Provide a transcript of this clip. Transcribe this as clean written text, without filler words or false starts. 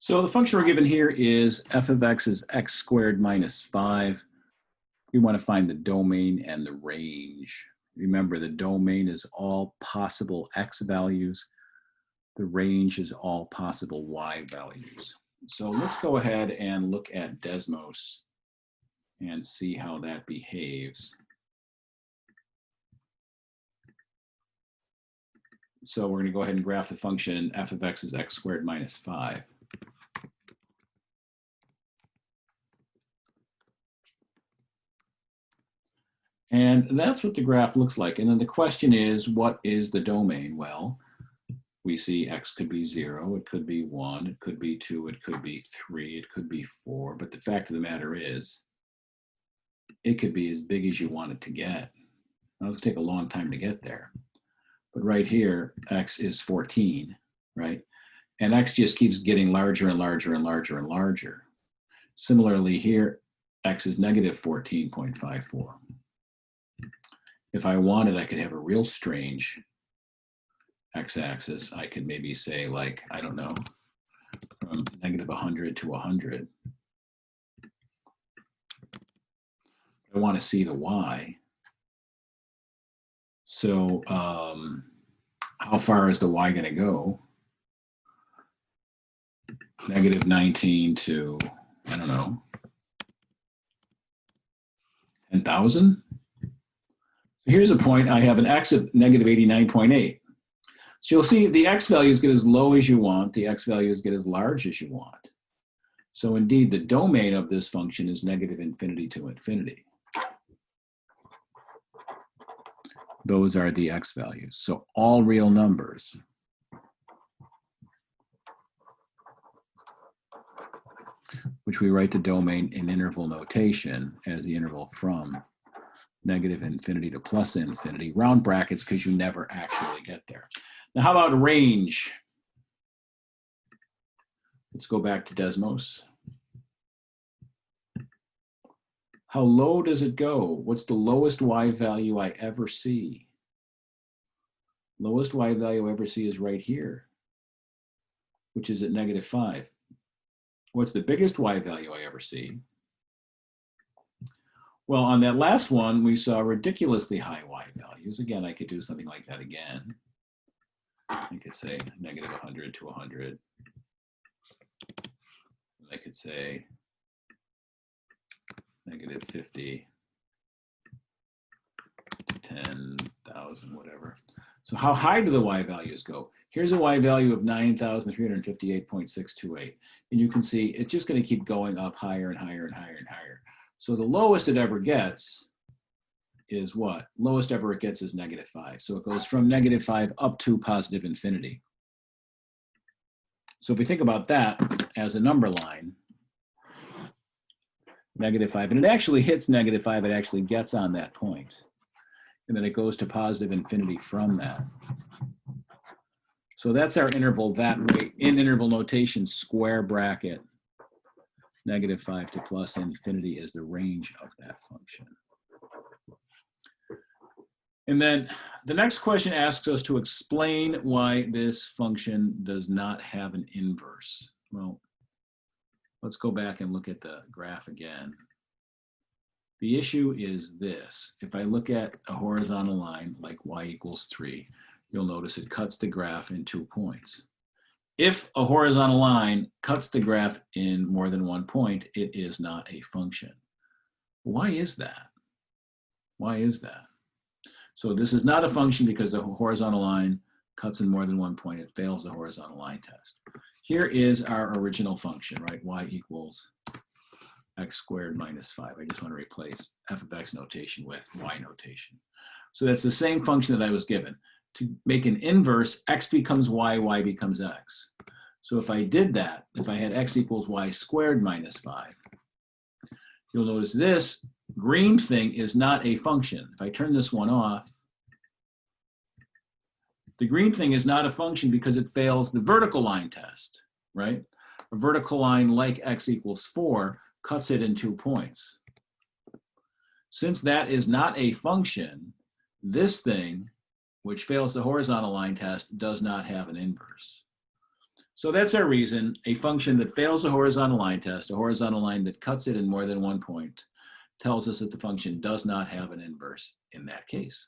So the function we're given here is f of x is x squared minus 5. We want to find the domain and the range. Remember, the domain is all possible x values. The range is all possible y values. So let's go ahead and look at Desmos and see how that behaves. So we're going to go ahead and graph the function f of x is x squared minus 5. And that's what the graph looks like. And then the question is, what is the domain? Well, we see x could be 0, it could be 1, it could be 2, it could be 3, it could be 4. But the fact of the matter is, it could be as big as you want it to get. Now, it's going to take a long time to get there. But right here, x is 14, right? And x just keeps getting larger and larger and larger and larger. Similarly here, x is negative 14.54. If I wanted, I could have a real strange x-axis. I could maybe say, like, I don't know, from negative 100 to 100. I want to see the y. So how far is the y going to go? Negative 19 to, I don't know, 10,000? Here's a point. I have an x of negative 89.8. So you'll see the x values get as low as you want. The x values get as large as you want. So indeed, the domain of this function is negative infinity to infinity. Those are the x values. So all real numbers. Which we write the domain in interval notation as the interval from negative infinity to plus infinity, round brackets because you never actually get there. Now, how about range? Let's go back to Desmos. How low does it go? What's the lowest y value I ever see? Lowest y value I ever see is right here, which is at negative 5. What's the biggest y value I ever see? Well, on that last one, we saw ridiculously high y values. Again, I could do something like that again. I could say negative 100 to 100. I could say negative 50 to 10,000, whatever. So how high do the y values go? Here's a y value of 9,358.628. And you can see it's just going to keep going up higher and higher and higher and higher. So the lowest it ever gets is what? Lowest ever it gets is negative 5. So it goes from negative 5 up to positive infinity. So if we think about that as a number line, negative 5, and it actually hits negative 5, it actually gets on that point. And then it goes to positive infinity from that. So that's our interval that way. In interval notation, square bracket. Negative 5 to plus infinity is the range of that function. And then the next question asks us to explain why this function does not have an inverse. Well, let's go back and look at the graph again. The issue is this. If I look at a horizontal line like y equals 3, you'll notice it cuts the graph in 2 points. If a horizontal line cuts the graph in more than 1 point, it is not a function. Why is that? Why is that? So this is not a function because the horizontal line cuts in more than 1 point. It fails the horizontal line test. Here is our original function, right? Y equals x squared minus 5. I just want to replace f of x notation with y notation. So that's the same function that I was given. To make an inverse, x becomes y, y becomes x. So if I did that, if I had x equals y squared minus 5, you'll notice this green thing is not a function. If I turn this one off, the green thing is not a function because it fails the vertical line test, right? A vertical line like x equals 4 cuts it in 2 points. Since that is not a function, this thing, which fails the horizontal line test, does not have an inverse. So that's our reason. A function that fails a horizontal line test, a horizontal line that cuts it in more than one point, tells us that the function does not have an inverse in that case.